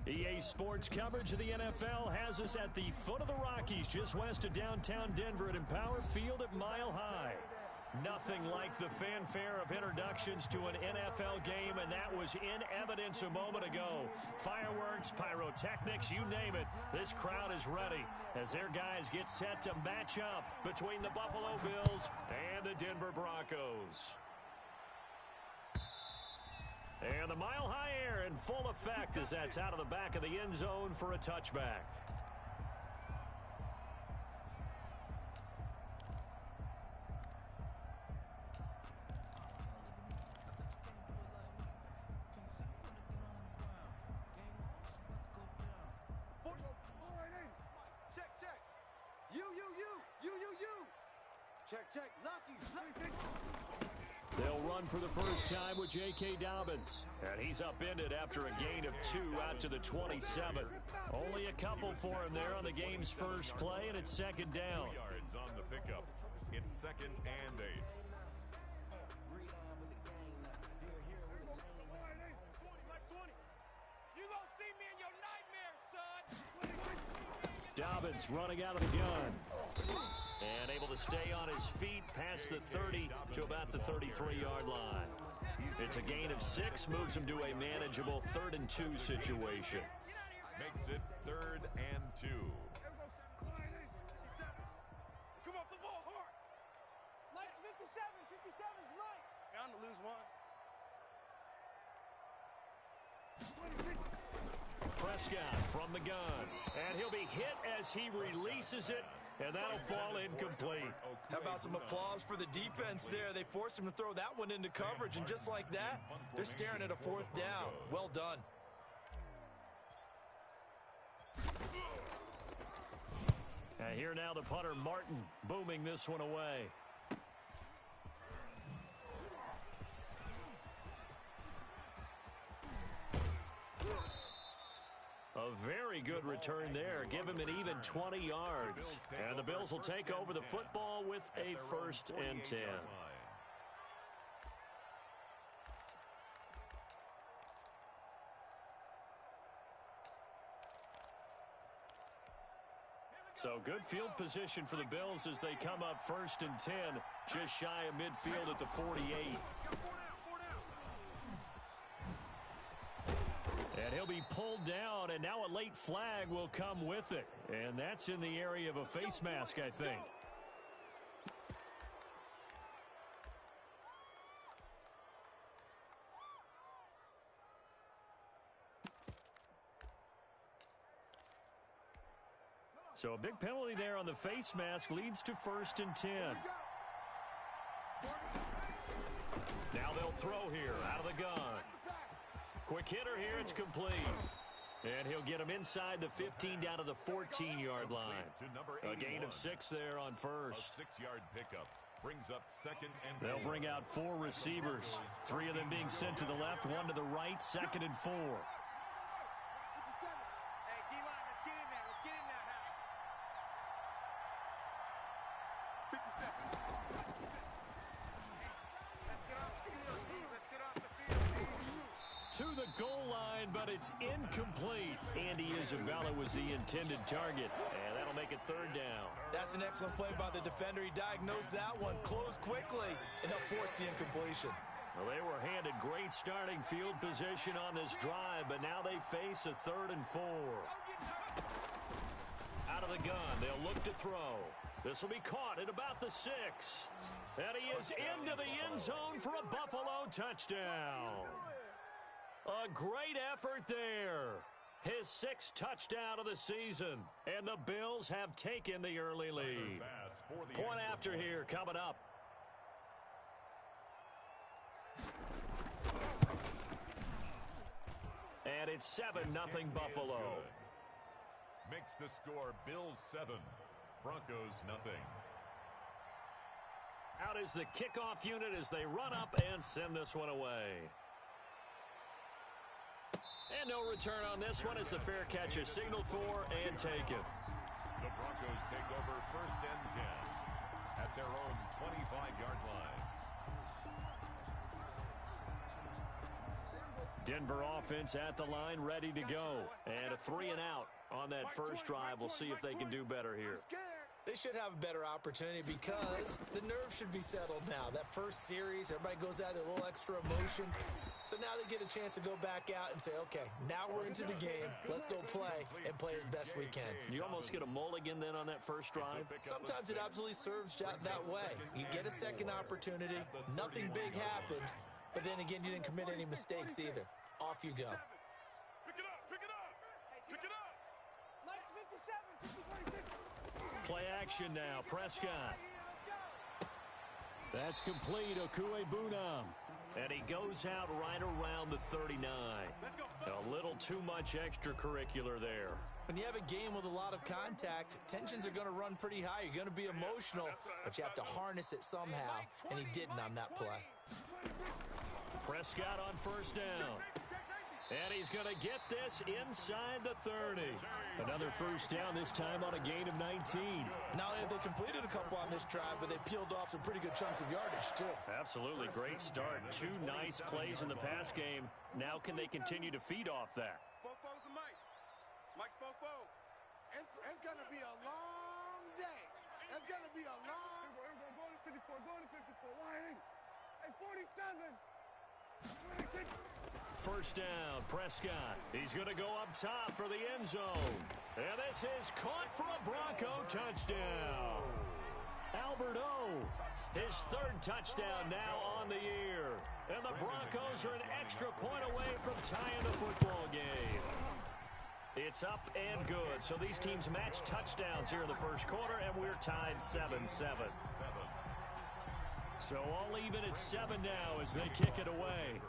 EA Sports coverage of the NFL has us at the foot of the Rockies, just west of downtown Denver at Empower Field at Mile High. Nothing like the fanfare of introductions to an NFL game, and that was in evidence a moment ago. Fireworks, pyrotechnics, you name it. This crowd is ready as their guys get set to match up between the Buffalo Bills and the Denver Broncos. And the Mile High air in full effect as that's out of the back of the end zone for a touchback. Check. Lucky. They'll run for the first time with J.K. Dobbins. And he's upended after a gain of 2 out to the 27. Only a couple for him there on the game's first play, and it's second down. 2 yards on the pickup. It's 2nd and 8. Dobbins running out of the gun. And able to stay on his feet past the 30 to about the 33-yard line. It's a gain of 6, moves him to a manageable 3rd and 2 situation. Makes it 3rd and 2. Come off the ball hard. Nice 57. 57's right. Bound to lose one. Prescott from the gun, and he'll be hit as he releases it, and that'll fall incomplete. How about some applause for the defense there? They forced him to throw that one into coverage, and just like that, they're staring at a 4th down. Well done. And here now the punter, Martin, booming this one away. A very good return there. Give him an even 20 yards. And the Bills will take over the football with a 1st and 10. So good field position for the Bills as they come up 1st and 10, just shy of midfield at the 48. And he'll be pulled down, and now a late flag will come with it. And that's in the area of a face mask, I think. So a big penalty there on the face mask leads to 1st and 10. Now they'll throw here out of the gun. Quick hitter here, it's complete. And he'll get him inside the 15 down to the 14-yard line. A gain of 6 there on 1st. A 6-yard pickup brings up 2nd and 4. They'll bring out 4 receivers. 3 of them being sent to the left, 1 to the right, 2nd and 4. To the goal line, but it's incomplete. Andy Isabella was the intended target, and that'll make it 3rd down. That's an excellent play by the defender. He diagnosed that one, closed quickly, and helped force the incompletion. Well, they were handed great starting field position on this drive, but now they face a 3rd and 4. Out of the gun, they'll look to throw. This will be caught at about the 6. And he is into the end zone for a Buffalo touchdown. A great effort there. His 6th touchdown of the season. And the Bills have taken the early lead. Point after here coming up. And it's 7-0 Buffalo. Makes the score Bills 7, Broncos nothing. Out is the kickoff unit as they run up and send this one away. And no return on this one as the fair catch is signaled for and taken. The Broncos take over 1st and 10 at their own 25-yard line. Denver offense at the line, ready to go. And a 3 and out on that first drive. We'll see if they can do better here. They should have a better opportunity because the nerves should be settled now. That first series, everybody goes out with a little extra emotion. So now they get a chance to go back out and say, okay, now we're into the game. Let's go play and play as best we can. You almost get a mulligan then on that first drive? Sometimes it absolutely serves that way. You get a second opportunity. Nothing big happened. But then again, you didn't commit any mistakes either. Off you go. Pick it up, pick it up, pick it up. Mike's 57, 50. Play action now. Prescott. That's complete. Okuebunam. And he goes out right around the 39. A little too much extracurricular there. When you have a game with a lot of contact, tensions are going to run pretty high. You're going to be emotional, but you have to harness it somehow, and he didn't on that play. Prescott on first down. And he's going to get this inside the 30. Another first down, this time on a gain of 19. Not only have they completed a couple on this drive, but they peeled off some pretty good chunks of yardage, too. Absolutely. Great start. 2 nice plays in the pass game. Now can they continue to feed off that? Fofo's the Mike. Mike's Fofo. It's going to be a long day. It's going to be a long... Go to 54, go to 54. Why? Hey, 47. First down, Prescott. He's going to go up top for the end zone. And this is caught for a Bronco touchdown. Albert O, his 3rd touchdown now on the year. And the Broncos are an extra point away from tying the football game. It's up and good. So these teams match touchdowns here in the first quarter, and we're tied 7-7. So all even at 7 now as they kick it away.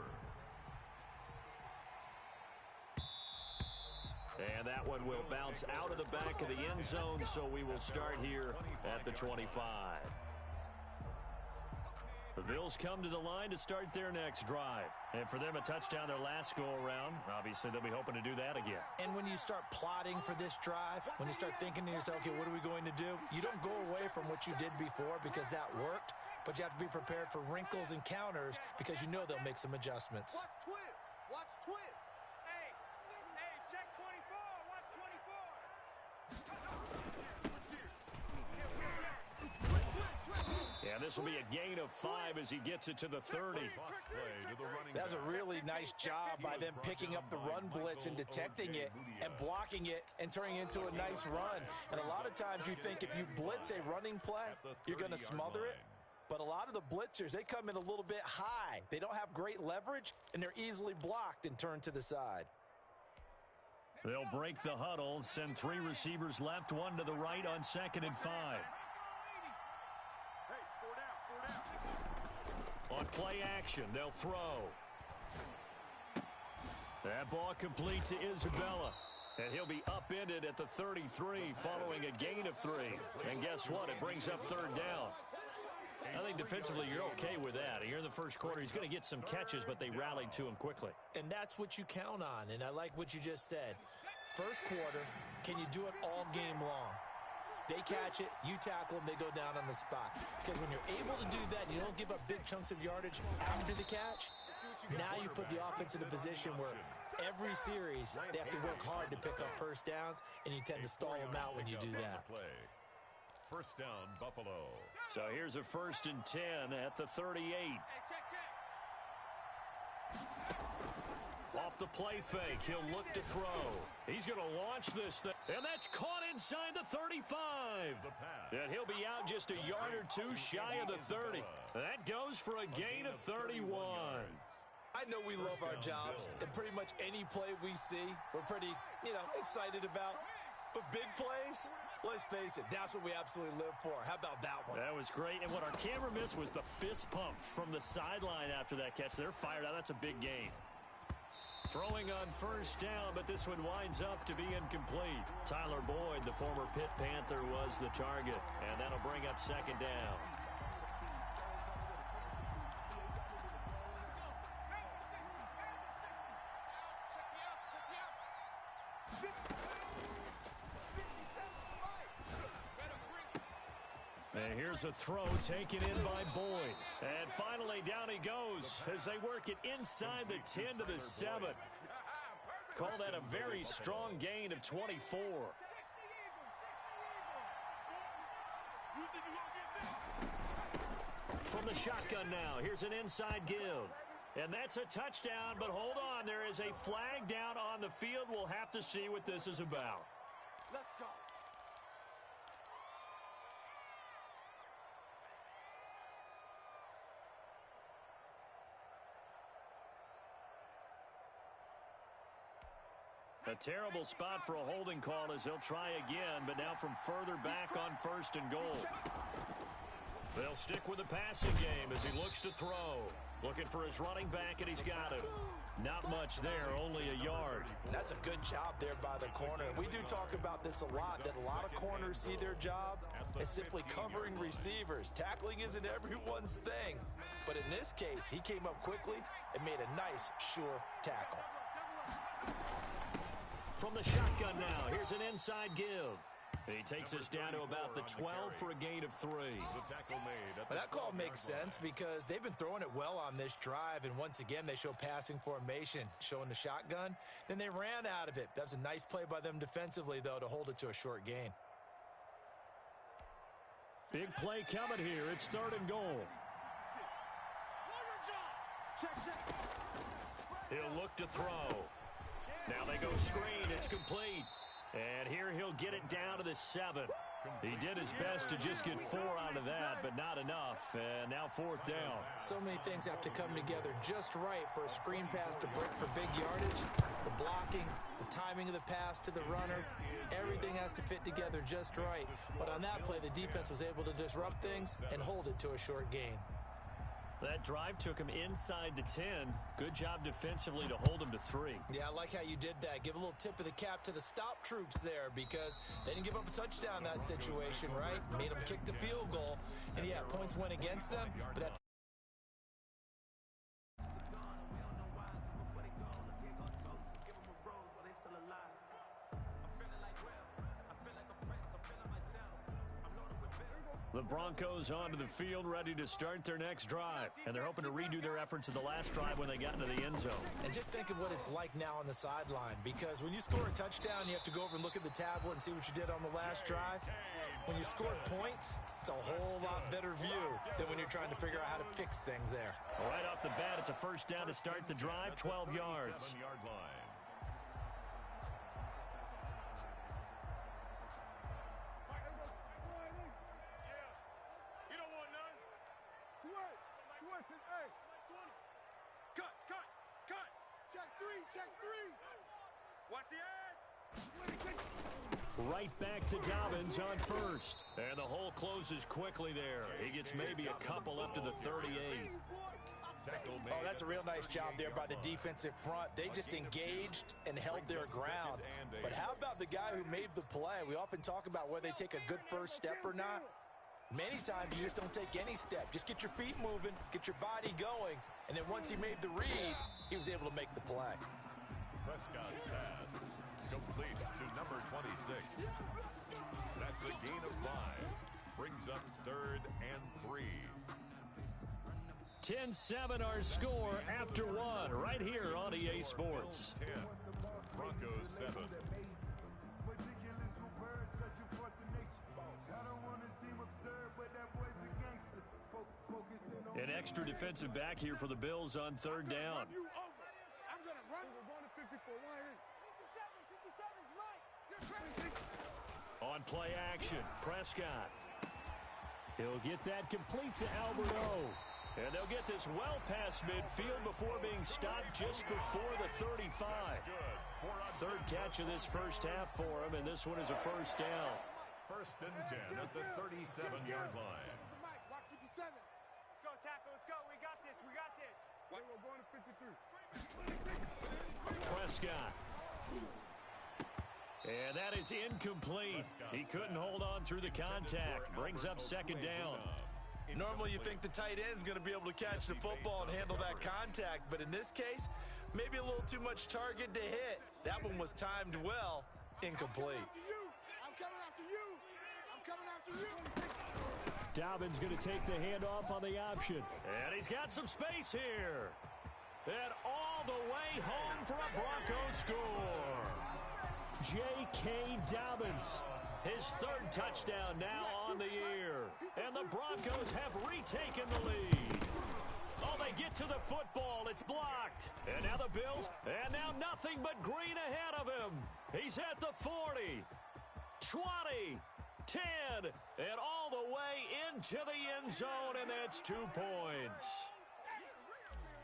And that one will bounce out of the back of the end zone, so we will start here at the 25. The Bills come to the line to start their next drive. And for them, a touchdown their last go-around. Obviously, they'll be hoping to do that again. And when you start plotting for this drive, when you start thinking to yourself, okay, what are we going to do? You don't go away from what you did before because that worked, but you have to be prepared for wrinkles and counters because you know they'll make some adjustments. Watch twist. Watch twist. Hey, check 24. Watch 24. Yeah, this will be a gain of 5 as he gets it to the 30. That's a really nice job by them picking up the run blitz and detecting it and blocking it and turning it into a nice run. And a lot of times you think if you blitz a running play, you're going to smother it. But a lot of the blitzers, they come in a little bit high. They don't have great leverage, and they're easily blocked and turned to the side. They'll break the huddle, send 3 receivers left, 1 to the right on 2nd and 5. Hey, 4 down. On play action, they'll throw. That ball complete to Isabella. And he'll be upended at the 33 following a gain of 3. And guess what? It brings up 3rd down. I think defensively you're okay with that. Here in the first quarter, he's going to get some catches, but they rallied to him quickly. And that's what you count on, and I like what you just said. First quarter, can you do it all game long? They catch it, you tackle them, they go down on the spot. Because when you're able to do that and you don't give up big chunks of yardage after the catch, now you put the offense in a position where every series they have to work hard to pick up first downs, and you tend to stall them out when you do that. First down, Buffalo. So here's a 1st and 10 at the 38. Hey, check. Off the play fake, he'll look to throw. He's going to launch this thing, and that's caught inside the 35. And he'll be out just a yard or 2 shy of the 30. That goes for a gain of 31. I know we love our jobs, and pretty much any play we see, we're pretty, excited about. But big plays, let's face it, that's what we absolutely live for. How about that one? That was great, and what our camera missed was the fist pump from the sideline after that catch. They're fired out. That's a big gain. Throwing on first down, but this one winds up to be incomplete. Tyler Boyd, the former Pitt Panther, was the target, and that'll bring up 2nd down. And here's a throw taken in by Boyd. And finally down he goes as they work it inside the 10 to the 7. Call that a very strong gain of 24. From the shotgun now, here's an inside give. And that's a touchdown, but hold on, there is a flag down on the field. We'll have to see what this is about. Let's go. A terrible spot for a holding call as they'll try again, but now from further back on 1st and goal. They'll stick with the passing game as he looks to throw. Looking for his running back, and he's got him. Not much there, only a yard. That's a good job there by the corner. We do talk about this a lot, that a lot of corners see their job as simply covering receivers. Tackling isn't everyone's thing. But in this case, he came up quickly and made a nice, sure tackle. From the shotgun now, here's an inside give. He takes us down to about the 12 for a gain of 3. Well, that call makes sense because they've been throwing it well on this drive, and once again they show passing formation, showing the shotgun. Then they ran out of it. That's a nice play by them defensively, though, to hold it to a short gain. Big play coming here. It's 3rd and goal. He'll look to throw. Now they go screen. It's complete. And here he'll get it down to the 7. He did his best to just get 4 out of that, but not enough. And now 4th down. So many things have to come together just right for a screen pass to break for big yardage. The blocking, the timing of the pass to the runner, everything has to fit together just right. But on that play, the defense was able to disrupt things and hold it to a short gain. That drive took him inside the 10. Good job defensively to hold him to 3. Yeah, I like how you did that. Give a little tip of the cap to the stop troops there because they didn't give up a touchdown in that situation, right? Made them kick the field goal. And, yeah, points went against them, but that the Broncos onto the field, ready to start their next drive. And they're hoping to redo their efforts of the last drive when they got into the end zone. And just think of what it's like now on the sideline, because when you score a touchdown, you have to go over and look at the tablet and see what you did on the last drive. When you scored points, it's a whole lot better view than when you're trying to figure out how to fix things there. Right off the bat, it's a 1st down to start the drive, 12 yards. Watch the edge. Right back to Dobbins on 1st. And the hole closes quickly there. He gets maybe a couple up to the 38. Oh, that's a real nice job there by the defensive front. They just engaged and held their ground. But how about the guy who made the play? We often talk about whether they take a good first step or not. Many times you just don't take any step. Just get your feet moving, get your body going, and then once he made the read, he was able to make the play. Prescott's pass complete to number 26. That's a gain of 5. Brings up 3rd and 3. 10-7 our score after 1 right here on EA Sports. 10. Broncos 7. An extra defensive back here for the Bills on 3rd down. I'm going to run. We're going to 54. Why ain't? 57's right. On play action, Prescott. He'll get that complete to Albert O. And they'll get this well past midfield before being stopped just before the 35. 3rd catch of this 1st half for him, and this one is a 1st down. 1st and 10 at the 37-yard line. Watch 57. Let's go, tackle. Let's go. We got this. We got this. We're going to 53. Prescott. And that is incomplete. He couldn't hold on through the contact. Brings up 2nd down. Normally you think the tight end's going to be able to catch the football and handle that contact, but in this case, maybe a little too much target to hit. That one was timed well, incomplete. I'm coming after you. I'm coming after you. Dobbins going to take the handoff on the option. And he's got some space here. And all the way home for a Broncos score. J.K. Dobbins, his third touchdown now on the year. And the Broncos have retaken the lead. Oh, they get to the football. It's blocked. And now the Bills. And now nothing but green ahead of him. He's at the 40, 20, 10, and all the way into the end zone, and that's 2 points.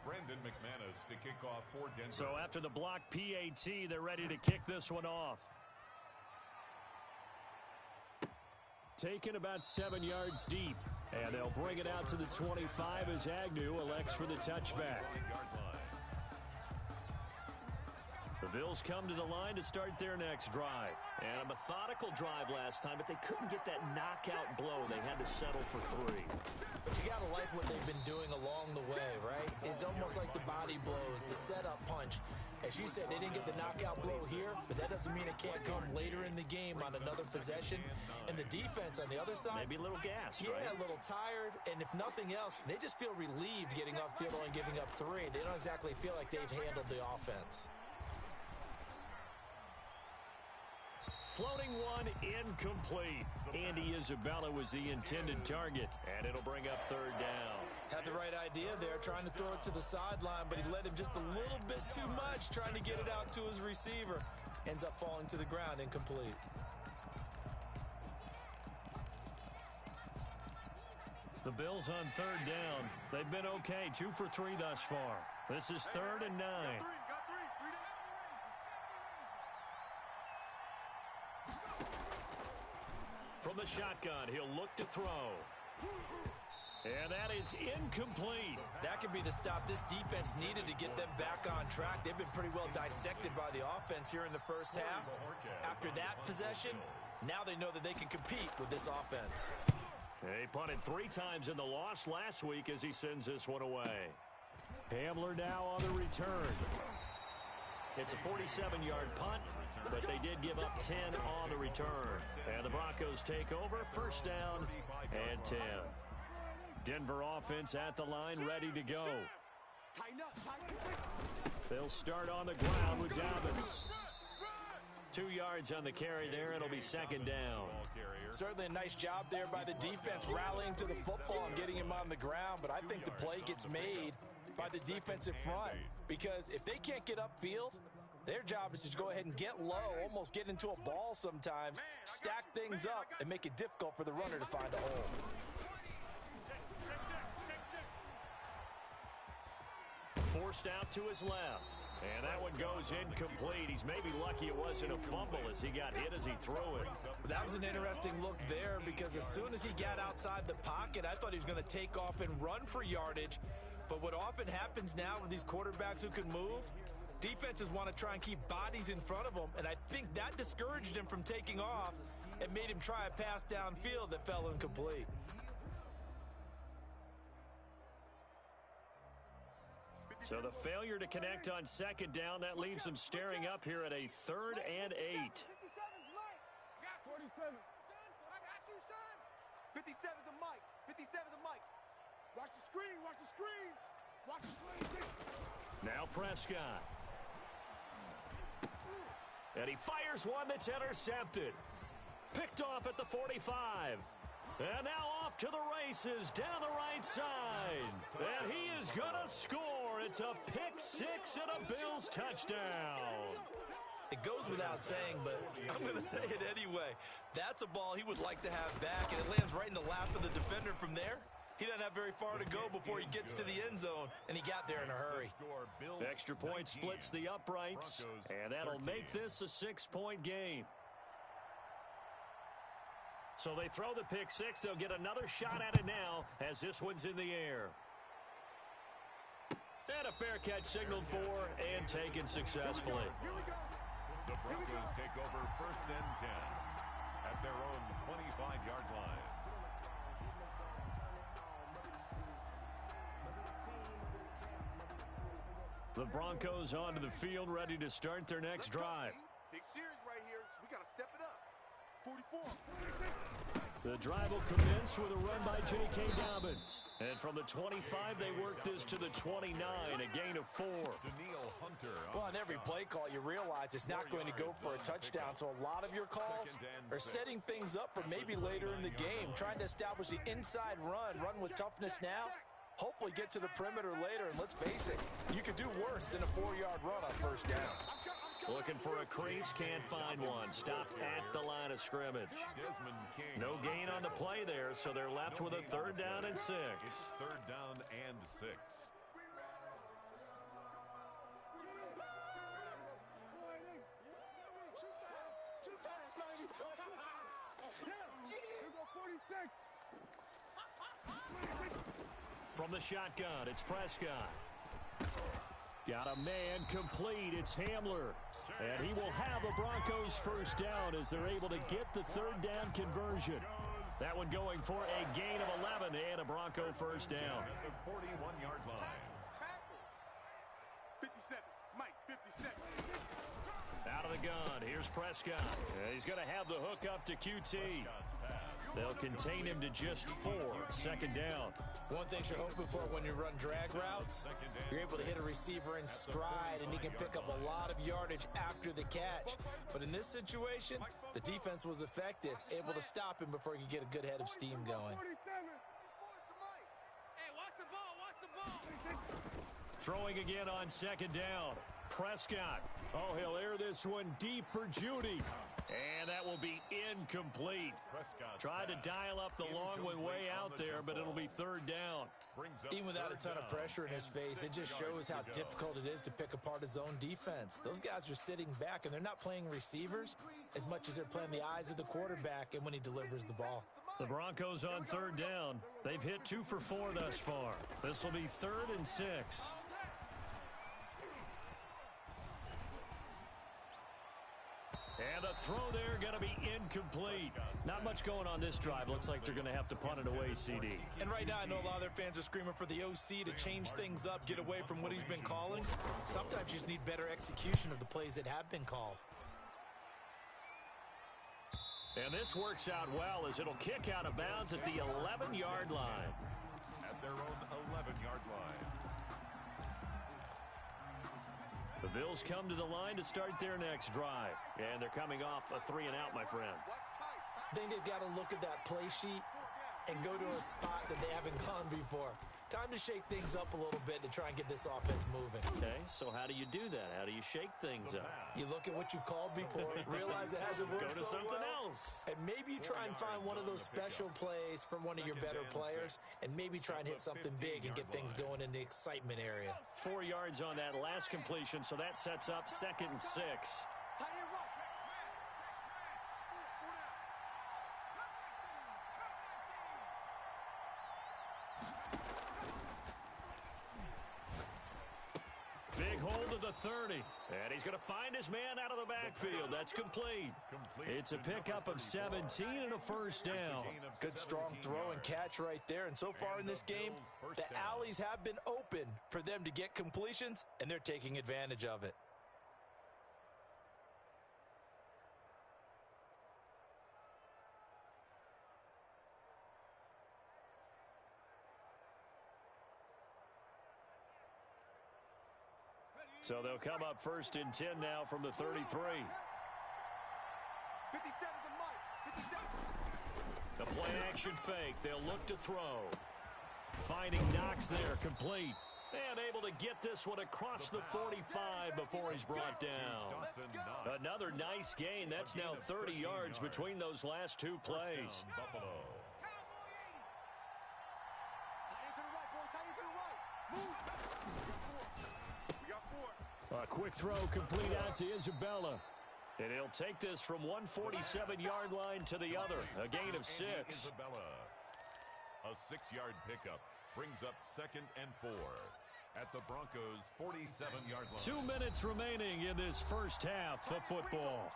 Brandon McManus to kick off for Denver. So after the block PAT, they're ready to kick this one off. Taken about 7 yards deep. And they'll bring it out to the 25 as Agnew elects for the touchback. The Bills come to the line to start their next drive. And a methodical drive last time, but they couldn't get that knockout blow. They had to settle for 3. But you got to like what they've been doing along the way, right? It's almost like the body blows, the setup punch. As you said, they didn't get the knockout blow here, but that doesn't mean it can't come later in the game on another possession. And the defense on the other side, maybe a little gassed, yeah, right? A little tired. And if nothing else, they just feel relieved getting upfield and giving up 3. They don't exactly feel like they've handled the offense. Floating one, incomplete. Andy Isabella was the intended target, and it'll bring up 3rd down. Had the right idea there, trying to throw it to the sideline, but he led him just a little bit too much, trying to get it out to his receiver. Ends up falling to the ground, incomplete. The Bills on 3rd down. They've been okay, 2 for 3 thus far. This is 3rd and 9. From the shotgun, he'll look to throw. And that is incomplete. That could be the stop this defense needed to get them back on track. They've been pretty well dissected by the offense here in the first half. After that possession, now they know that they can compete with this offense. He punted 3 times in the loss last week as he sends this one away. Hamler now on the return. It's a 47-yard punt, but they did give up 10 on the return. And the Broncos take over, 1st down and 10. Denver offense at the line, ready to go. They'll start on the ground with Dobbins. 2 yards on the carry there. It'll be 2nd down. Certainly a nice job there by the defense rallying to the football and getting him on the ground, but I think the play gets made by the defensive front, because if they can't get upfield, their job is to go ahead and get low, almost get into a ball sometimes, stack things up, and make it difficult for the runner to find a hole. Forced out to his left. And that one goes incomplete. He's maybe lucky it wasn't a fumble as he got hit as he threw it. That was an interesting look there, because as soon as he got outside the pocket, I thought he was going to take off and run for yardage. But what often happens now with these quarterbacks who can move, defenses want to try and keep bodies in front of them, and I think that discouraged him from taking off and made him try a pass downfield that fell incomplete. So the failure to connect on 2nd down, that leaves them staring up here at a 3rd and 8. 57's Mike. Got 47. I got you, son. 57's a Mike. 57's a Mike. Watch the screen. Watch the screen. Watch the 26. Now Prescott. And he fires one that's intercepted. Picked off at the 45. And now off to the races down the right side. And he is going to score. It's a pick-6 and a Bills touchdown. It goes without saying, but I'm going to say it anyway. That's a ball he would like to have back, and it lands right in the lap of the defender from there. He doesn't have very far to go before he gets to the end zone, and he got there in a hurry. Extra point splits the uprights, and that'll make this a 6-point game. So they throw the pick-6. They'll get another shot at it now as this one's in the air. And a fair catch signaled for and taken successfully. The Broncos take over 1st and 10 at their own 25-yard line. The Broncos onto the field, ready to start their next drive. Big series right here. We got to step it up. 44. The drive will commence with a run by J.K. Dobbins. And from the 25, they work this to the 29, a gain of 4. Well, on every play call, you realize it's not going to go for a touchdown. So a lot of your calls are setting things up for maybe later in the game, trying to establish the inside run with toughness now, hopefully get to the perimeter later. And let's face it, you could do worse than a 4-yard run on first down. Looking for a crease, can't find one. Stopped at the line of scrimmage. No gain on the play there, so they're left with a 3rd down and 6. 3rd down and 6. From the shotgun, it's Prescott. Got a man complete. It's Hamler. And he will have a Broncos first down as they're able to get the 3rd down conversion. That one going for a gain of 11 and a Bronco first down. At the 41-yard line. 57. Mike, 57. Out of the gun. Here's Prescott. He's going to have the hook up to QT. They'll contain him to just 4. 2nd down. One thing you're hoping for when you run drag routes, you're able to hit a receiver in stride, and he can pick up a lot of yardage after the catch. But in this situation, the defense was effective, able to stop him before he could get a good head of steam going. Throwing again on 2nd down. Prescott. Oh, he'll air this one deep for Judy. And that will be incomplete. Tried to dial up the long one way out there, but it'll be 3rd down. Even without a ton of pressure in his face, it just shows how difficult it is to pick apart his own defense. Those guys are sitting back, and they're not playing receivers as much as they're playing the eyes of the quarterback and when he delivers the ball. The Broncos on 3rd down. They've hit 2 for 4 thus far. This will be 3rd and 6. And the throw there going to be incomplete. Not much going on this drive. Looks like they're going to have to punt it away, CD. And right now, I know a lot of their fans are screaming for the OC to change things up, get away from what he's been calling. Sometimes you just need better execution of the plays that have been called. And this works out well as it'll kick out of bounds at the 11-yard line. At their own 11-yard line. The Bills come to the line to start their next drive. And they're coming off a 3-and-out, my friend. I think they've got to look at that play sheet and go to a spot that they haven't gone before. Time to shake things up a little bit to try and get this offense moving. Okay, so how do you do that? How do you shake things up? You look at what you've called before, realize it hasn't worked Go to so something well, else. and maybe you try and find one of those special plays for one of your better players, and maybe try and hit something big and get things going in the excitement area. 4 yards on that last completion, so that sets up 2nd and 6. Big hold of the 30. And he's going to find his man out of the backfield. That's complete. It's a pickup of 17 and a first down. Good strong throw and catch right there. And so far in this game, the alleys have been open for them to get completions, and they're taking advantage of it. So they'll come up 1st and 10 now from the 33. 57 to Mike. 57. The play action fake. They'll look to throw. Finding Knox there, complete. And able to get this one across the 45 before he's brought down. Another nice gain. That's now 30 yards between those last 2 plays. A quick throw complete out to Isabella. And he'll take this from 147-yard line to the other. A gain of 6. Isabella. A 6-yard pickup brings up 2nd and 4 at the Broncos' 47-yard line. 2 minutes remaining in this first half of football.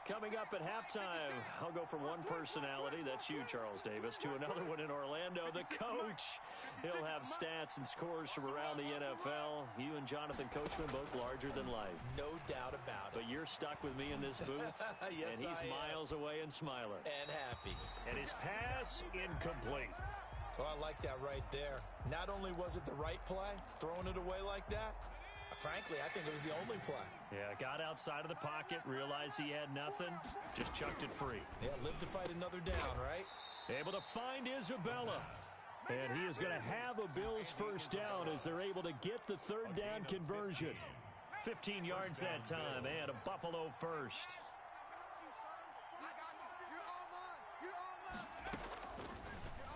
Coming up at halftime, I'll go from one personality, that's you, Charles Davis, to another one in Orlando. Orlando, the coach. He'll have stats and scores from around the NFL. You and Jonathan Coachman both larger than life. No doubt about it. But you're stuck with me in this booth. Yes, and he's miles away and smiling. And happy. And his pass incomplete. Well, I like that right there. Not only was it the right play, throwing it away like that, frankly, I think it was the only play. Yeah, got outside of the pocket, realized he had nothing, just chucked it free. Yeah, live to fight another down, right? Able to find Isabella. And he is going to have a Bills first down as they're able to get the third down conversion. 15 yards that time and a Buffalo first.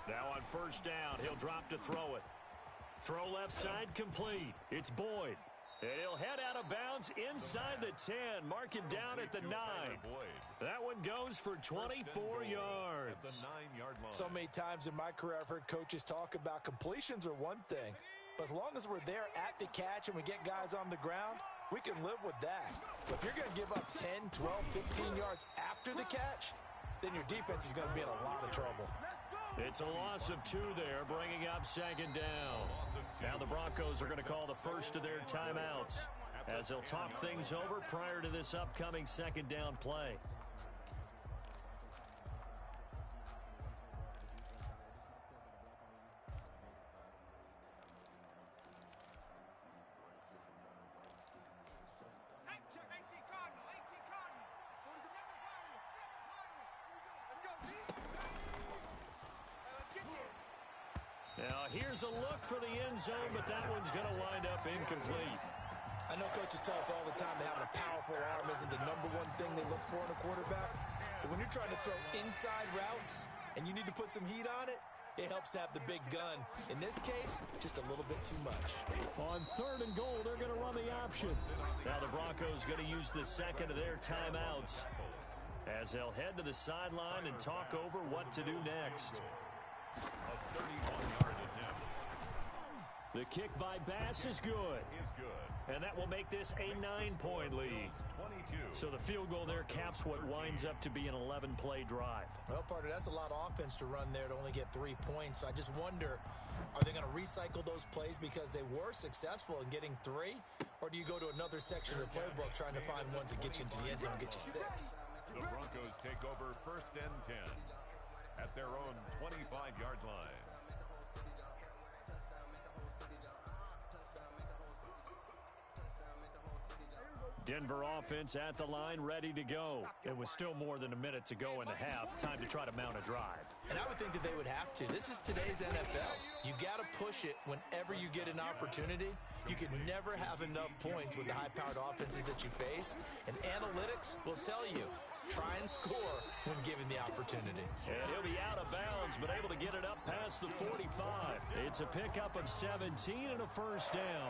Now on first down, he'll drop to throw it. Throw left side complete. It's Boyd. And he'll head out of bounds inside the 10. Mark him down at the 9. That one goes for 24 yards. At the 9-yard line. So many times in my career, I've heard coaches talk about completions are one thing. But as long as we're there at the catch and we get guys on the ground, we can live with that. But if you're going to give up 10, 12, 15 yards after the catch, then your defense is going to be in a lot of trouble. It's a loss of 2 there, bringing up second down. Now the Broncos are going to call the first of their timeouts as they'll talk things over prior to this upcoming second down play. Now, here's a look for the end zone, but that one's going to wind up incomplete. I know coaches tell us all the time that having a powerful arm isn't the #1 thing they look for in a quarterback. But when you're trying to throw inside routes and you need to put some heat on it, it helps to have the big gun. In this case, just a little bit too much. On 3rd and goal, they're going to run the option. Now the Broncos going to use the second of their timeouts as they'll head to the sideline and talk over what to do next. A 31-yard attempt. The kick by Bass is good. And that will make this a 9-point lead. 22. So the field goal there caps what winds up to be an 11-play drive. Well, partner, that's a lot of offense to run there to only get 3 points. So I just wonder, are they going to recycle those plays because they were successful in getting 3? Or do you go to another section of the playbook trying to find ones that get you into the end zone and get you 6? The Broncos take over 1st and 10 at their own 25-yard line. Denver offense at the line, ready to go. It was still more than a minute to go in the half. Time to try to mount a drive. And I would think that they would have to. This is today's NFL. You got to push it whenever you get an opportunity. You can never have enough points with the high-powered offenses that you face. And analytics will tell you, try and score when given the opportunity. And he'll be out of bounds, but able to get it up past the 45. It's a pickup of 17 and a first down.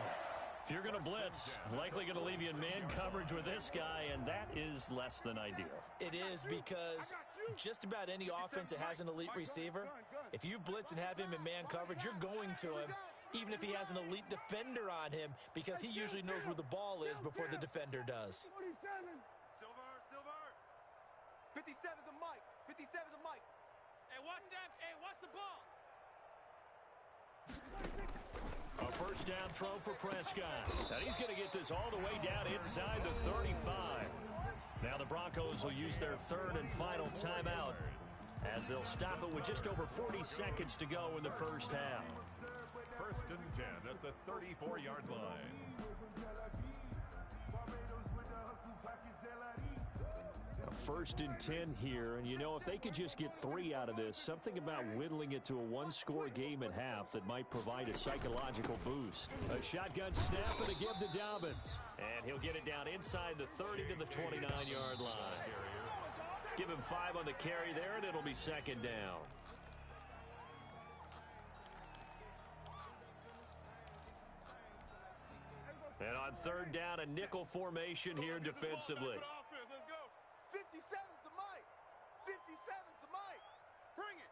If you're going to blitz, likely going to leave you in man coverage with this guy, and that is less than ideal. It is because just about any offense that has an elite receiver, if you blitz and have him in man coverage, you're going to him, even if he has an elite defender on him, because he usually knows where the ball is before the defender does. Silver. 57's the mic. 57's the mic. Hey, watch that. Hey, watch the ball. A first down throw for Prescott. And he's going to get this all the way down inside the 35. Now the Broncos will use their 3rd and final timeout as they'll stop it with just over 40 seconds to go in the first half. 1st and 10 at the 34-yard line. A 1st and 10 here, and you know, if they could just get 3 out of this, something about whittling it to a 1-score game at half that might provide a psychological boost. A shotgun snap and a give to Dobbins. And he'll get it down inside the 30 to the 29-yard line. Give him 5 on the carry there, and it'll be second down. And on 3rd down, a nickel formation here defensively. 57's the mic. 57's the mic. Bring it.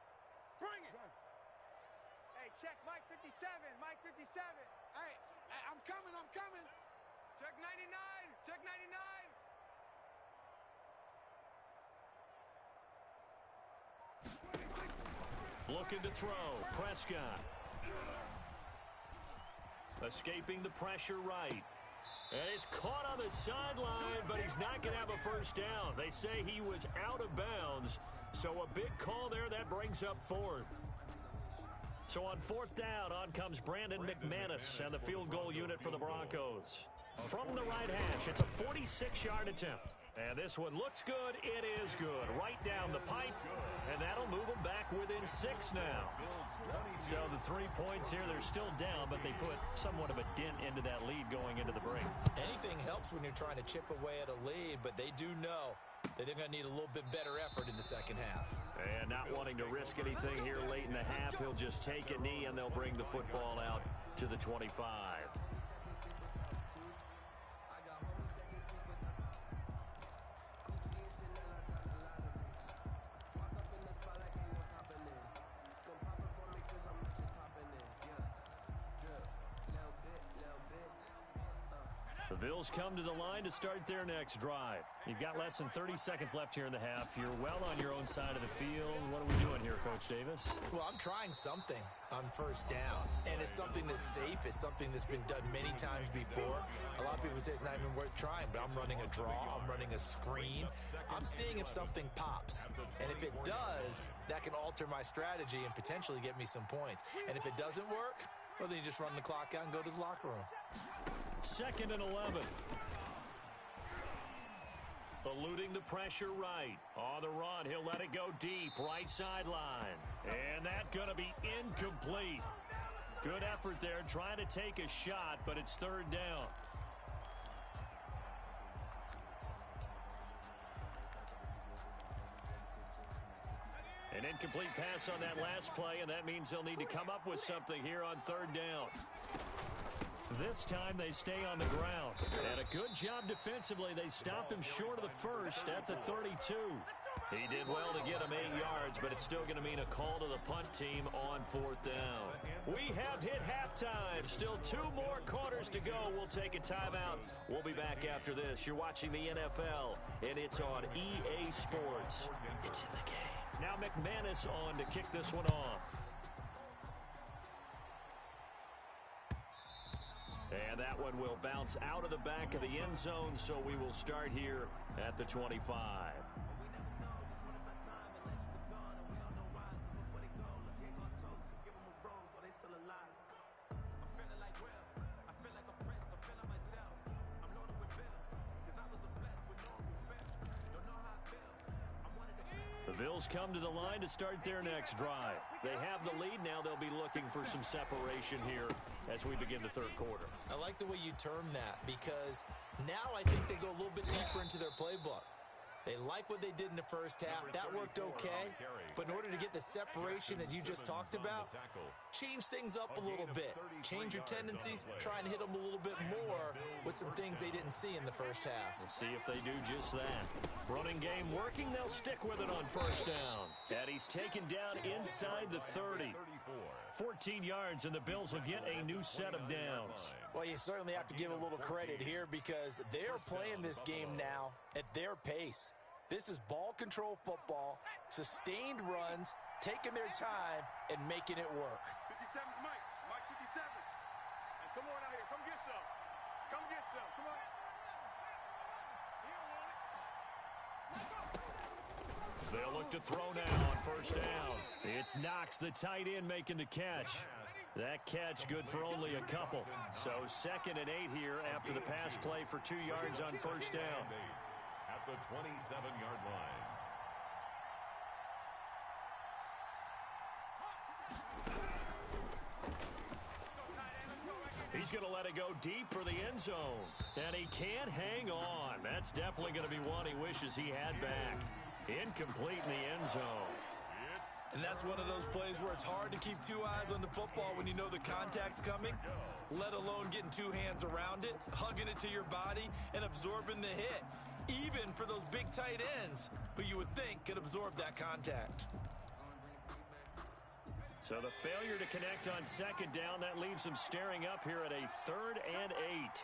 Hey, check Mike 57. Mike 57. Hey, I'm coming. Check 99. Check 99. Looking to throw. Prescott. Escaping the pressure right. And he's caught on the sideline, but he's not going to have a first down. They say he was out of bounds. So a big call there that brings up fourth. So on fourth down, on comes Brandon McManus and the field goal unit for the Broncos. From the right hash, it's a 46-yard attempt. And this one looks good. It is good. Right down the pipe. And that'll move them back within 6 now. So the 3 points here, they're still down, but they put somewhat of a dent into that lead going into the break. Anything helps when you're trying to chip away at a lead, but they do know that they're going to need a little bit better effort in the second half. And not wanting to risk anything here late in the half, he'll just take a knee, and they'll bring the football out to the 25. The Bills come to the line to start their next drive. You've got less than 30 seconds left here in the half. You're well on your own side of the field. What are we doing here, Coach Davis? Well, I'm trying something on first down, and it's something that's safe. It's something that's been done many times before. A lot of people say it's not even worth trying, but I'm running a draw. I'm running a screen. I'm seeing if something pops, and if it does, that can alter my strategy and potentially get me some points. And if it doesn't work, well, then you just run the clock out and go to the locker room. 2nd and 11. Eluding the pressure right. On the run, he'll let it go deep, right sideline. And that's going to be incomplete. Good effort there, trying to take a shot, but it's 3rd down. An incomplete pass on that last play, and that means they'll need to come up with something here on 3rd down. This time they stay on the ground. And a good job defensively. They stopped him short of the first at the 32. He did well to get him 8 yards, but it's still going to mean a call to the punt team on 4th down. We have hit halftime. Still 2 more quarters to go. We'll take a timeout. We'll be back after this. You're watching the NFL, and it's on EA Sports. It's in the game. Now McManus on to kick this one off. And that one will bounce out of the back of the end zone, so we will start here at the 25. The Bills come to the line to start their next drive. They have the lead now. They'll be looking for some separation here as we begin the 3rd quarter. I like the way you term that because now I think they go a little bit deeper into their playbook. They like what they did in the first half. That worked okay. But in order to get the separation that you just talked about, change things up a little bit. Change your tendencies. Try and hit them a little bit more with some things they didn't see in the first half. We'll see if they do just that. Running game working. They'll stick with it on 1st down. And he's taken down inside the 30. 14 yards, and the Bills will get a new set of downs. Well, you certainly have to give a little credit here because they're playing this game now at their pace. This is ball control football, sustained runs, taking their time, and making it work. 57's Mike. Mike 57. And come on out here. Come get some. Come get some. Come on. They'll look to throw now on 1st down. It's Knox, the tight end, making the catch. That catch good for only a couple. So 2nd and 8 here after the pass play for 2 yards on 1st down. At the 27-yard line. He's going to let it go deep for the end zone. And he can't hang on. That's definitely going to be one he wishes he had back. Incomplete in the end zone. And that's one of those plays where it's hard to keep 2 eyes on the football when you know the contact's coming, let alone getting 2 hands around it, hugging it to your body, and absorbing the hit, even for those big tight ends who you would think could absorb that contact. So the failure to connect on 2nd down, that leaves them staring up here at a 3rd and 8.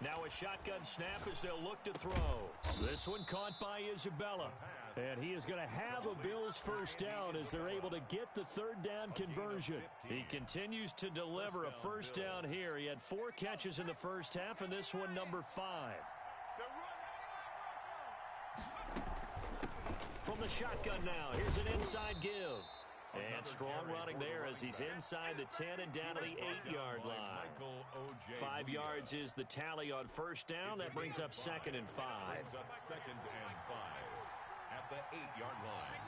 Now a shotgun snap as they'll look to throw. This one caught by Isabella. And he is going to have a Bills first down as they're able to get the third down conversion. He continues to deliver a first down here. He had 4 catches in the first half, and this one number 5. From the shotgun now, here's an inside give. And strong running there as he's inside the 10 and down to the 8-yard line. 5 yards is the tally on first down. That brings up 2nd and 5. Second and 5 at the 8-yard line.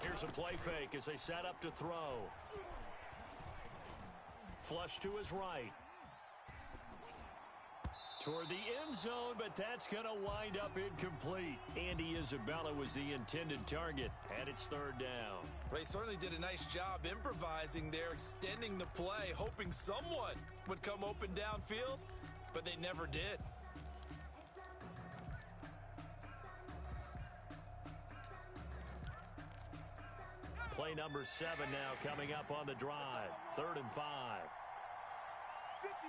Here's a play fake as they set up to throw. Flush to his right. Toward the end zone, but that's going to wind up incomplete. Andy Isabella was the intended target, and it's third down. They certainly did a nice job improvising there, extending the play, hoping someone would come open downfield, but they never did. Play number 7 now coming up on the drive. 3rd and 5. 57.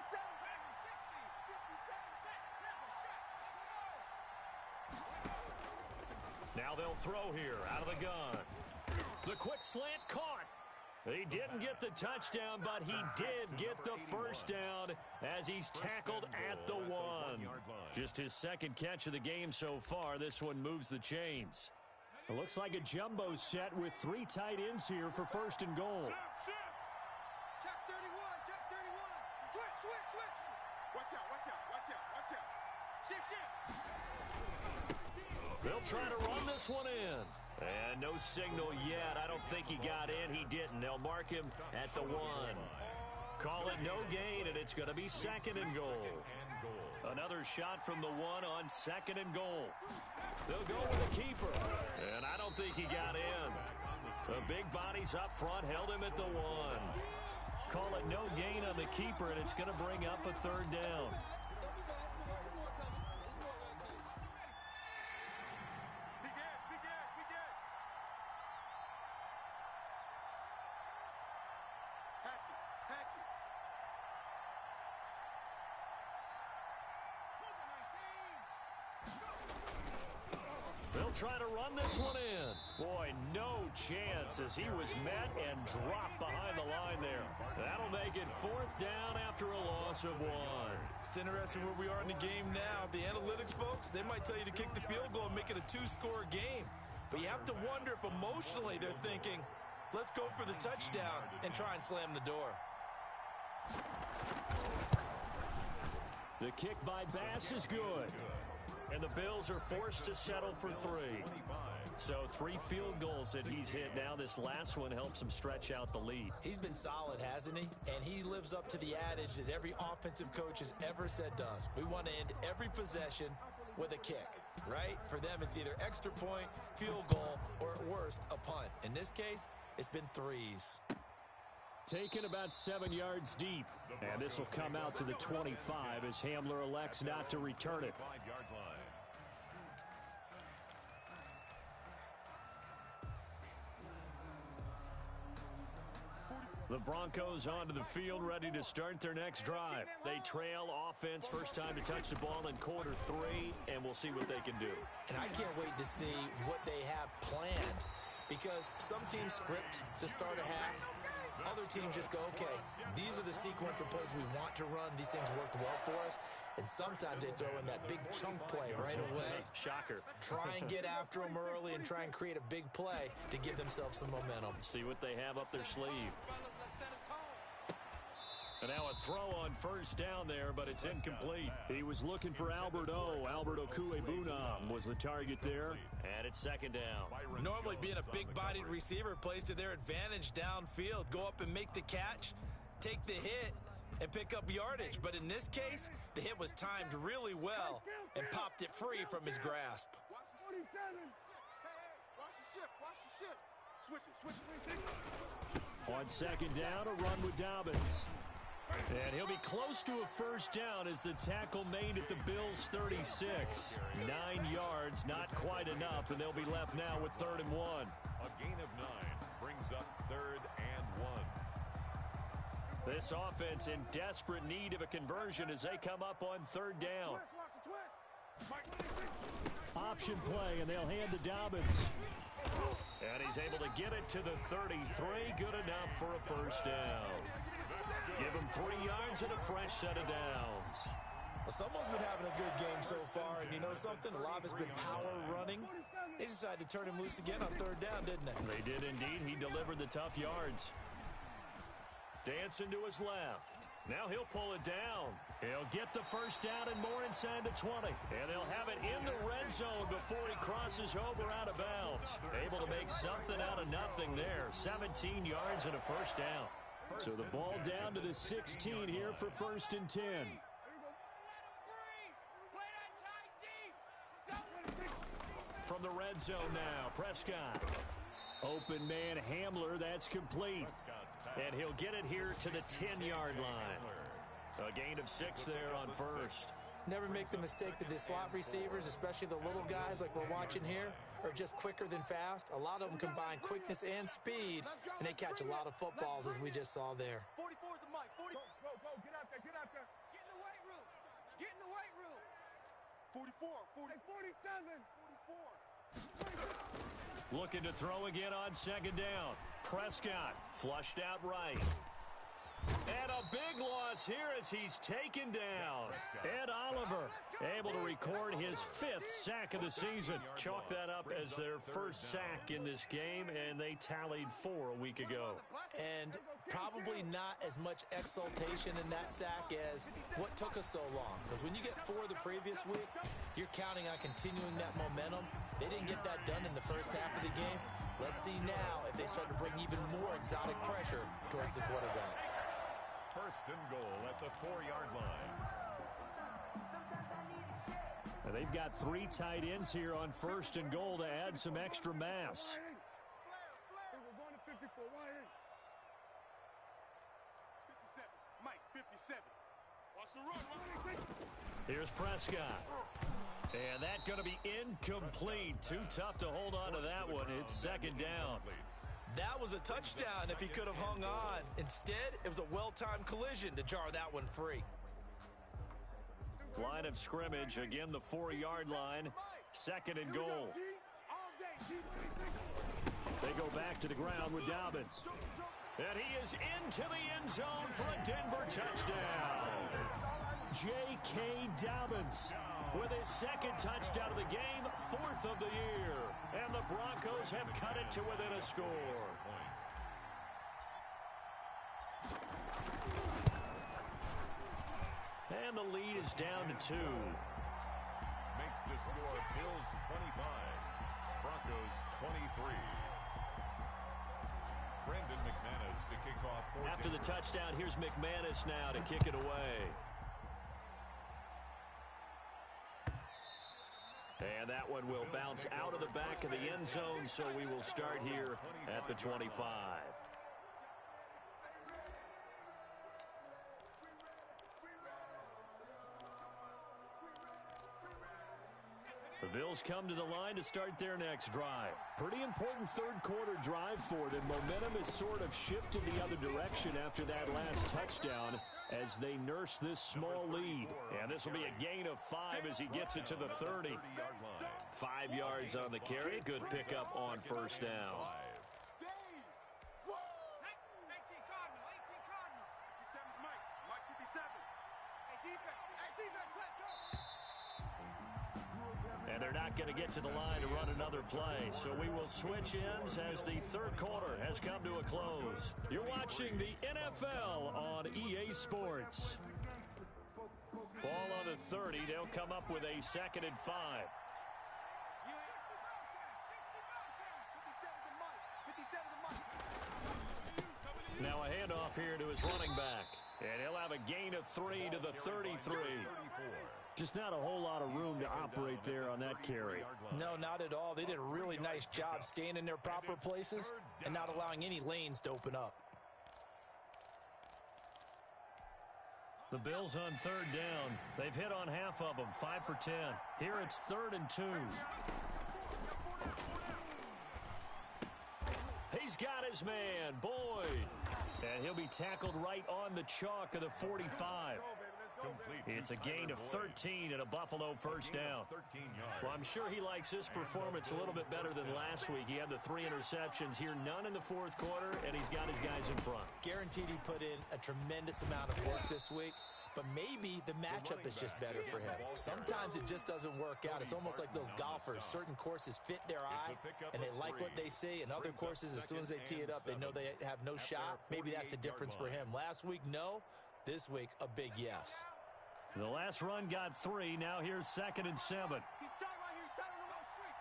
Now they'll throw here out of the gun. The quick slant caught. He didn't get the touchdown, but he did get the first down as he's tackled at the 1. Just his 2nd catch of the game so far. This one moves the chains. It looks like a jumbo set with 3 tight ends here for 1st and goal. Check 31, check 31. Switch. Watch out. Shift. They'll try to run this one in. And no signal yet. I don't think he got in. He didn't. They'll mark him at the 1. Call it no gain, and it's going to be 2nd and goal. Another shot from the 1 on 2nd and goal. They'll go with the keeper. And I don't think he got in. The big bodies up front held him at the 1. Call it no gain on the keeper, and it's going to bring up a 3rd down. They'll try to run this one in. Boy, no chance as he was met and dropped behind the line there. That'll make it 4th down after a loss of 1. It's interesting where we are in the game now. The analytics folks, they might tell you to kick the field goal and make it a 2-score game. But you have to wonder if emotionally they're thinking, let's go for the touchdown and try and slam the door. The kick by Bass is good. And the Bills are forced to settle for 3. So 3 field goals that he's hit now. This last one helps him stretch out the lead. He's been solid, hasn't he? And he lives up to the adage that every offensive coach has ever said to us. We want to end every possession with a kick, right? For them, it's either extra point, field goal, or at worst, a punt. In this case, it's been 3s. Taken about 7 yards deep. And this will come out to the 25 as Hamler elects not to return it. 5-yard line. The Broncos onto the field, ready to start their next drive. They trail offense, first time to touch the ball in quarter 3, and we'll see what they can do. And I can't wait to see what they have planned, because some teams script to start a half. Other teams just go, okay, these are the sequence of plays we want to run. These things worked well for us. And sometimes they throw in that big chunk play right away. Shocker. Try and get after them early and try and create a big play to give themselves some momentum. See what they have up their sleeve. And now a throw on first down there, but it's incomplete. He was looking for Albert O. Albert Okuebunam was the target there, and it's 2nd down. Normally being a big-bodied receiver plays to their advantage downfield. Go up and make the catch, take the hit, and pick up yardage. But in this case, the hit was timed really well and popped it free from his grasp. Watch the 47. Watch the shift. Switch it. On 2nd down, a run with Dobbins. And he'll be close to a first down as the tackle made at the Bills' 36. 9 yards, not quite enough, and they'll be left now with 3rd and 1. A gain of 9 brings up 3rd and 1. This offense in desperate need of a conversion as they come up on third down. Option play, and they'll hand to Dobbins. And he's able to get it to the 33. Good enough for a first down. Give him 3 yards and a fresh set of downs. Well, someone's been having a good game so far, and you know something? A lot of it's been power running. They decided to turn him loose again on third down, didn't they? They did indeed. He delivered the tough yards. Dancing to his left. Now he'll pull it down. He'll get the first down and more inside the 20. And they'll have it in the red zone before he crosses over out of bounds. Able to make something out of nothing there. 17 yards and a first down. So the ball down to the 16 here for 1st and 10. From the red zone now, Prescott. Open man Hamler, that's complete. And he'll get it here to the 10-yard line. A gain of 6 there on first. Never make the mistake that the slot receivers, especially the little guys like we're watching here, are just quicker than fast. A lot of them combine quickness and speed, and they catch a lot of footballs as we just saw there. 44 is the mic. 40. Go. Get out there. Get in the weight room. Get in the weight room. 44. 47. 44. Looking to throw again on second down. Prescott flushed out right. And a big loss here as he's taken down. Ed Oliver able to record his 5th sack of the season. Chalk that up as their first sack in this game, and they tallied 4 a week ago. And probably not as much exultation in that sack as what took us so long. Because when you get 4 the previous week, you're counting on continuing that momentum. They didn't get that done in the first half of the game. Let's see now if they start to bring even more exotic pressure towards the quarterback. 1st and goal at the 4-yard line. And they've got 3 tight ends here on 1st and goal to add some extra mass. We're going to 54. 57. Mike, 57. Watch the run. Here's Prescott. And that's going to be incomplete. Too tough to hold on to that one. It's 2nd down. That was a touchdown if he could have hung on. Instead, it was a well-timed collision to jar that one free. Line of scrimmage, again the 4-yard line. 2nd and goal. They go back to the ground with Dobbins. And he is into the end zone for a Denver touchdown. J.K. Dobbins with his 2nd touchdown of the game, 4th of the year. And the Broncos have cut it to within a score. And the lead is down to 2. Makes the score Bills 25, Broncos 23. Brandon McManus to kick off. After the touchdown, here's McManus now to kick it away. And that one will bounce out of the back of the end zone, so we will start here at the 25. The Bills come to the line to start their next drive. Pretty important 3rd quarter drive for them. Momentum has sort of shifted the other direction after that last touchdown as they nurse this small lead. And this will be a gain of 5 as he gets it to the 30. 5 yards on the carry. Good pickup on 1st down. And they're not going to get to the line to run another play. So we will switch ends as the 3rd quarter has come to a close. You're watching the NFL on EA Sports. Ball on the 30. They'll come up with a 2nd and 5. Now a handoff here to his running back. And he'll have a gain of 3 to the 33. Just not a whole lot of room to operate there on that carry. No, not at all. They did a really nice job staying in their proper places and not allowing any lanes to open up. The Bills on 3rd down. They've hit on half of them, 5 for 10. Here it's 3rd and 2. He he's got his man, Boyd. And he'll be tackled right on the chalk of the 45. It's a gain of 13 and a Buffalo first down. Well, I'm sure he likes this performance a little bit better than last week. He had the 3 interceptions here, none in the fourth quarter, and he's got his guys in front. Guaranteed he put in a tremendous amount of work this week, but maybe the matchup is just better for him. Sometimes it just doesn't work out. It's almost like those golfers. Certain courses fit their eye, and they like what they see. And other courses, as soon as they tee it up, they know they have no shot. Maybe that's the difference for him. Last week, no. This week, a big yes. The last run got 3. Now here's 2nd and 7. He's tight right here. He's tight on the wrong street.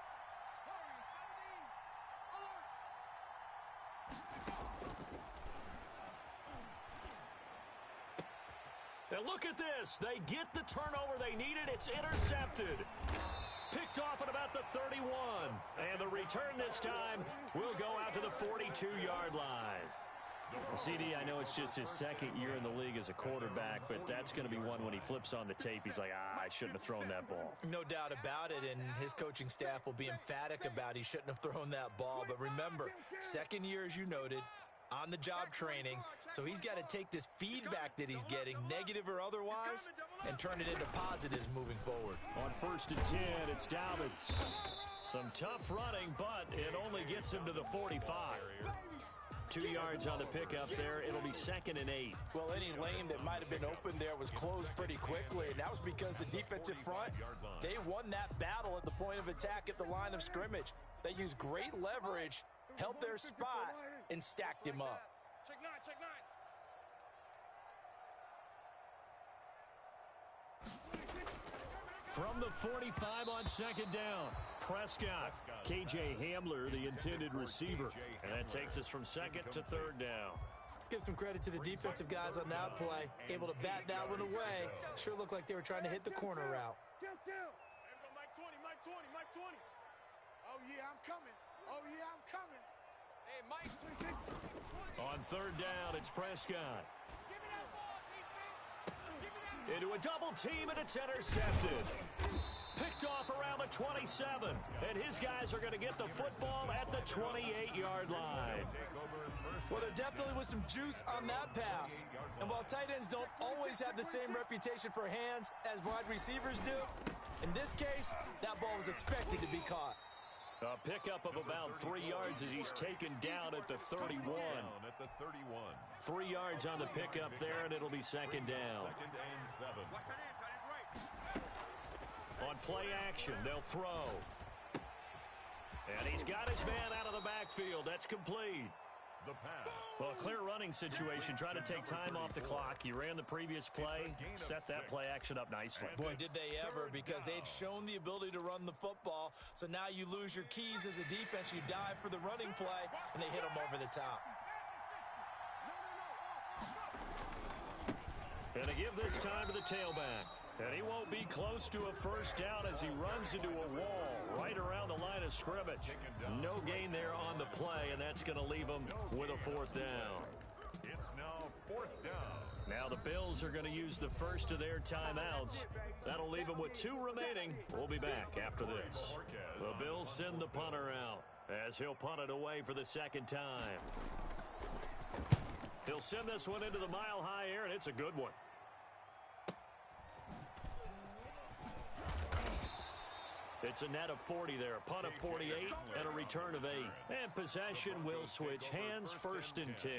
Alert. And look at this. They get the turnover they needed. It's intercepted. Picked off at about the 31. And the return this time will go out to the 42-yard line. CD, I know it's just his 2nd year in the league as a quarterback, but that's going to be one when he flips on the tape. He's like, I shouldn't have thrown that ball. No doubt about it, and his coaching staff will be emphatic about he shouldn't have thrown that ball. But remember, 2nd year, as you noted, on-the-job training, so he's got to take this feedback that he's getting, negative or otherwise, and turn it into positives moving forward. On 1st and 10, it's Dobbins. Some tough running, but it only gets him to the 45. 2 yards on the pickup there. It'll be 2nd and 8. Well, any lane that might have been open there was closed pretty quickly, and that was because the defensive front, they won that battle at the point of attack at the line of scrimmage. They used great leverage, held their spot, and stacked him up. Check 9, check 9. From the 45 on 2nd down, Prescott. KJ Hamler, the intended receiver. And that takes us from 2nd to 3rd down. Let's give some credit to the defensive guys on that play. Able to bat that one away. Sure looked like they were trying to hit the corner route. Kill. Mike 20, Mike 20, Mike 20. Oh, yeah, I'm coming. Oh, yeah, I'm coming. Hey, Mike. On 3rd down, it's Prescott. Give me that ball, defense. Into a double team, and it's intercepted. Picked off around the 27, and his guys are going to get the football at the 28-yard line. Well, there definitely was some juice on that pass. And while tight ends don't always have the same reputation for hands as wide receivers do, in this case, that ball was expected to be caught. A pickup of about 3 yards as he's taken down at the 31. 3 yards on the pickup there, and it'll be 2nd down. 2nd and 7. Watch that end, tight end's right. On play action, they'll throw. And he's got his man out of the backfield. That's complete. The pass. Well, a clear running situation. Trying to take time off the clock. He ran the previous play, set that play action up nicely. Boy, did they ever, because they'd shown the ability to run the football. So now you lose your keys as a defense. You dive for the running play, and they hit them over the top. And to give this time to the tailback. And he won't be close to a first down as he runs into a wall right around the line of scrimmage. No gain there on the play, and that's going to leave him with a 4th down. It's now 4th down. Now the Bills are going to use the first of their timeouts. That'll leave them with 2 remaining. We'll be back after this. The Bills send the punter out as he'll punt it away for the 2nd time. He'll send this one into the mile-high air, and it's a good one. It's a net of 40 there, a punt of 48, and a return of 8. And possession will switch hands, 1st and 10.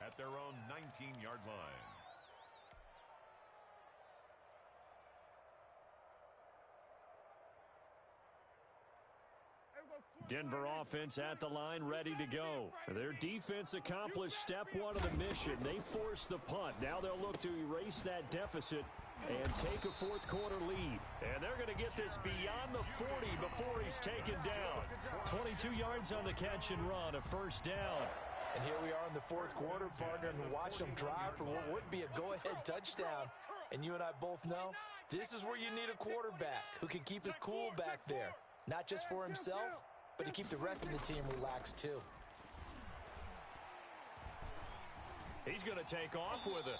At their own 19-yard line. Denver offense at the line, ready to go. Their defense accomplished step 1 of the mission. They forced the punt. Now they'll look to erase that deficit and take a 4th quarter lead. And they're going to get this beyond the 40 before he's taken down. 22 yards on the catch and run, a 1st down. And here we are in the 4th quarter, partner, and watch them drive for what would be a go-ahead touchdown. And you and I both know this is where you need a quarterback who can keep his cool back there. Not just for himself, but to keep the rest of the team relaxed too. He's going to take off with it.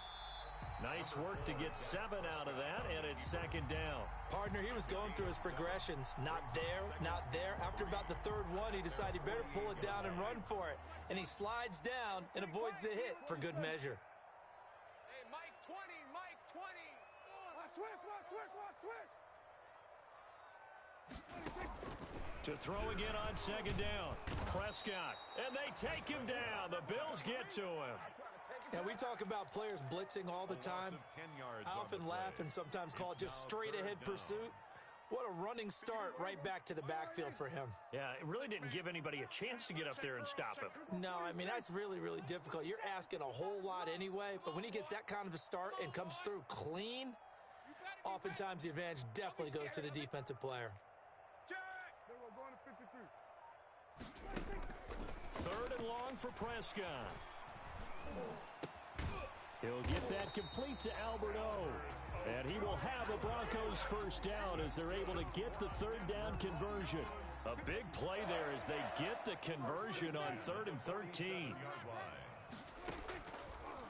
Nice work to get 7 out of that, and it's second down. Partner, he was going through his progressions. Not there, not there. After about the third one, he decided he better pull it down and run for it. And he slides down and avoids the hit for good measure. Hey, Mike 20, Mike 20. Watch switch, watch switch, watch switch. To throw again on second down. Prescott, and they take him down. The Bills get to him. Now, we talk about players blitzing all the time. I often laugh and sometimes call it just straight-ahead pursuit. What a running start right back to the backfield for him. Yeah, it really didn't give anybody a chance to get up there and stop him. No, I mean, that's really, really difficult. You're asking a whole lot anyway, but when he gets that kind of a start and comes through clean, oftentimes the advantage definitely goes to the defensive player. Third and long for Prescott. He'll get that complete to Albert O. And he will have a Broncos first down as they're able to get the third down conversion. A big play there as they get the conversion on 3rd and 13.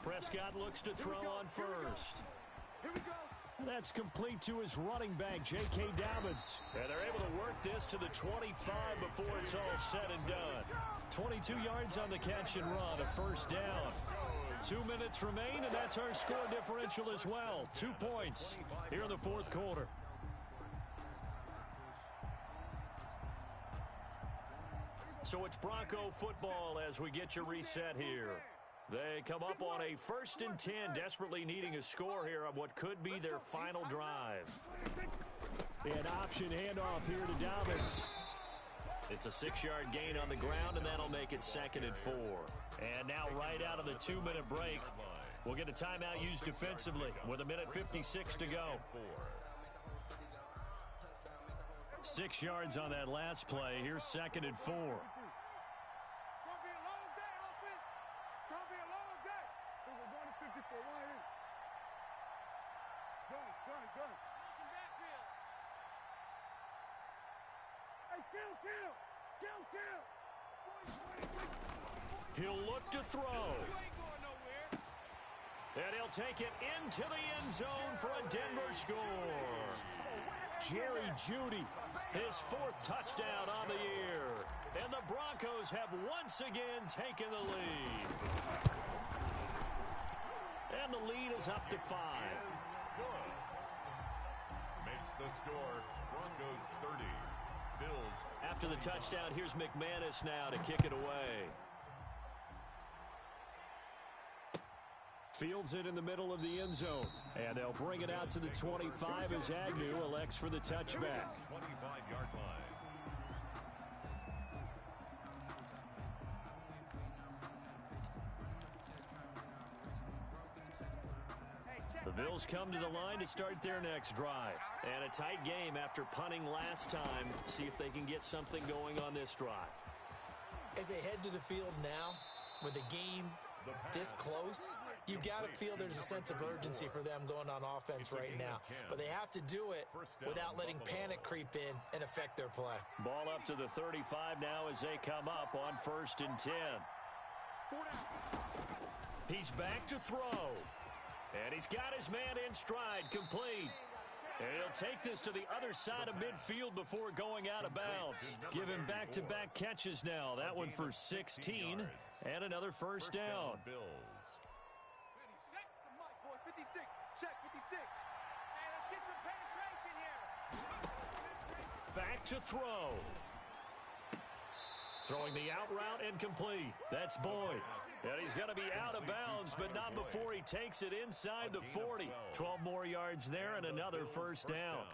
Prescott looks to throw on first. That's complete to his running back, J.K. Dobbins. And they're able to work this to the 25 before it's all said and done. 22 yards on the catch and run, a first down. 2 minutes remain, and that's our score differential as well. 2 points here in the fourth quarter. So it's Bronco football as we get you reset here. They come up on a 1st and 10, desperately needing a score here on what could be their final drive. An option handoff here to Dobbins. It's a 6-yard gain on the ground, and that'll make it 2nd and 4. And now right out of the 2-minute break, we'll get a timeout used defensively with 1:56 to go. 6 yards on that last play. Here's 2nd and 4. He'll look to throw. And he'll take it into the end zone for a Denver score. Jerry Jeudy, his 4th touchdown on the year. And the Broncos have once again taken the lead. And the lead is up to 5. Makes the score Broncos 30. Bills. After the touchdown, here's McManus now to kick it away. Fields it in the middle of the end zone. And they'll bring it out to the 25 as Agnew elects for the touchback. 25-yard line. The Bills come to the line to start their next drive. And a tight game after punting last time. See if they can get something going on this drive. As they head to the field now, with the game this close, you've got to feel there's a sense of urgency for them going on offense right now. But they have to do it without letting panic creep in and affect their play. Ball up to the 35 now as they come up on 1st and 10. He's back to throw. And he's got his man in stride, complete. And he'll take this to the other side of midfield before going out of bounds. Give him back-to-back catches now. That one for 16 and another first down. Back to throw. Throwing the out route and complete. That's Boyd. And he's going to be out of bounds, but not before he takes it inside the 40. 12 more yards there and another first down.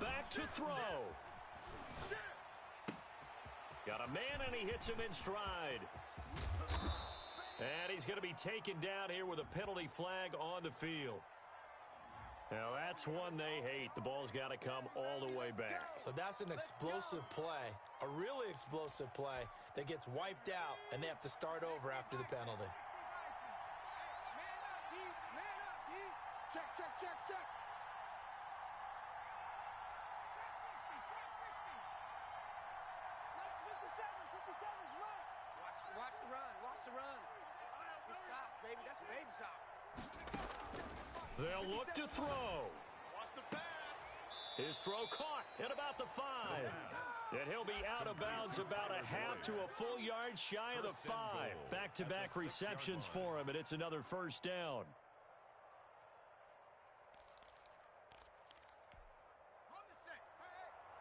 Back to throw. Got a man, and he hits him in stride. And he's going to be taken down here with a penalty flag on the field. Now, that's one they hate. The ball's got to come all the way back. So that's an explosive play, a really explosive play that gets wiped out, and they have to start over after the penalty. check. Watch the run. Watch the run. It's soft, baby. That's baby soft. They'll look to throw. Watch the pass. His throw caught at about the 5. And he'll be out of bounds about a half to a full yard shy of the 5. Back-to-back receptions for him, and it's another first down.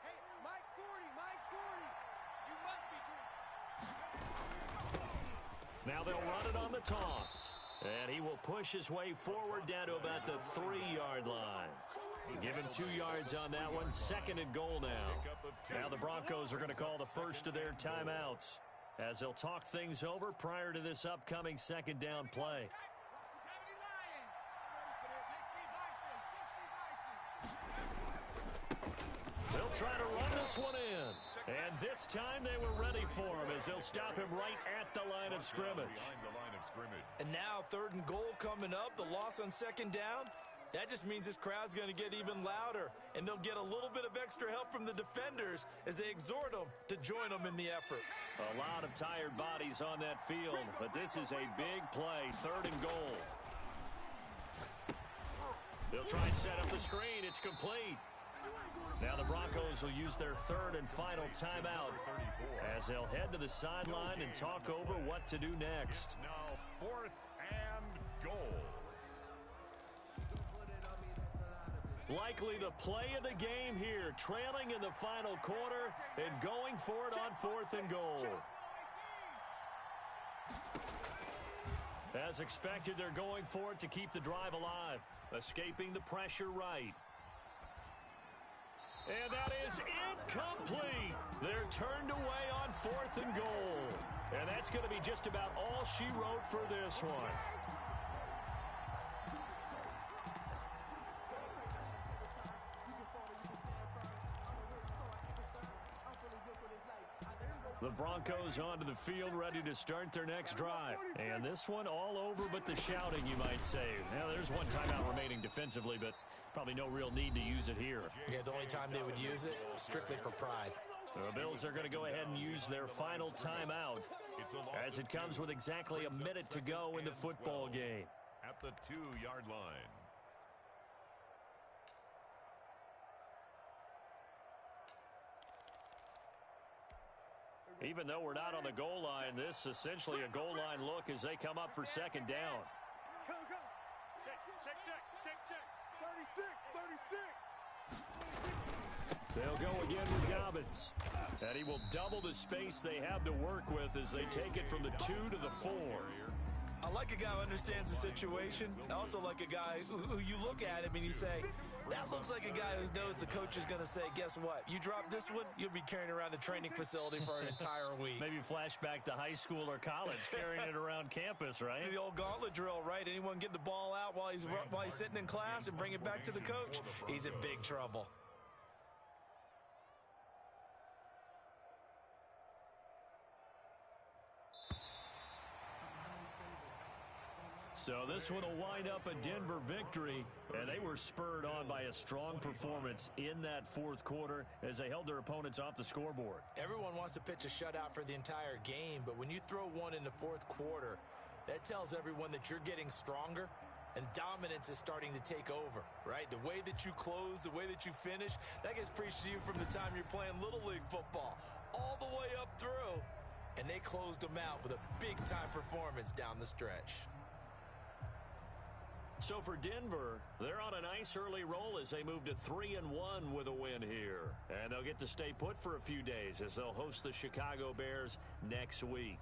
Hey, Mike 40, Mike 40. You must be true. Now they'll run it on the toss. And he will push his way forward down to about the 3-yard line. Give him 2 yards on that one. 2nd and goal now. Now the Broncos are going to call the first of their timeouts as they'll talk things over prior to this upcoming 2nd down play. They'll try to run this one in. And this time they were ready for him as they'll stop him right at the line of scrimmage. And now 3rd and goal coming up. The loss on 2nd down. That just means this crowd's going to get even louder, and they'll get a little bit of extra help from the defenders as they exhort them to join them in the effort. A lot of tired bodies on that field, but this is a big play. 3rd and goal. They'll try and set up the screen. It's complete. Now the Broncos will use their 3rd and final timeout as they'll head to the sideline and talk over what to do next. It's now 4th and goal. Likely the play of the game here, trailing in the final quarter and going for it on 4th and goal. As expected, they're going for it to keep the drive alive, escaping the pressure right. And that is incomplete. They're turned away on 4th and goal. And that's going to be just about all she wrote for this one. The Broncos onto the field ready to start their next drive. And this one all over but the shouting, you might say. Now, there's one timeout remaining defensively, but probably no real need to use it here. Yeah, the only time they would use it, strictly for pride. The Bills are going to go ahead and use their final timeout as it comes with exactly a minute to go in the football game. At the 2-yard line. Even though we're not on the goal line, this is essentially a goal line look as they come up for 2nd down. Go. Check. 36. They'll go again with Dobbins. And he will double the space they have to work with as they take it from the 2 to the 4. I like a guy who understands the situation. I also like a guy who you look at him and you say, that looks like a guy who knows the coach is going to say, guess what? You drop this one, you'll be carrying around the training facility for an entire week. Maybe flashback to high school or college, carrying it around campus, right? The old gauntlet drill, right? Anyone get the ball out while he's sitting in class and bring it back to the coach? He's in big trouble. So this one will wind up a Denver victory, and they were spurred on by a strong performance in that 4th quarter as they held their opponents off the scoreboard. Everyone wants to pitch a shutout for the entire game, but when you throw one in the 4th quarter, that tells everyone that you're getting stronger and dominance is starting to take over, right? The way that you close, the way that you finish, that gets preached to you from the time you're playing Little League football all the way up through, and they closed them out with a big-time performance down the stretch. So for Denver, they're on a nice early roll as they move to 3-1 with a win here. And they'll get to stay put for a few days as they'll host the Chicago Bears next week.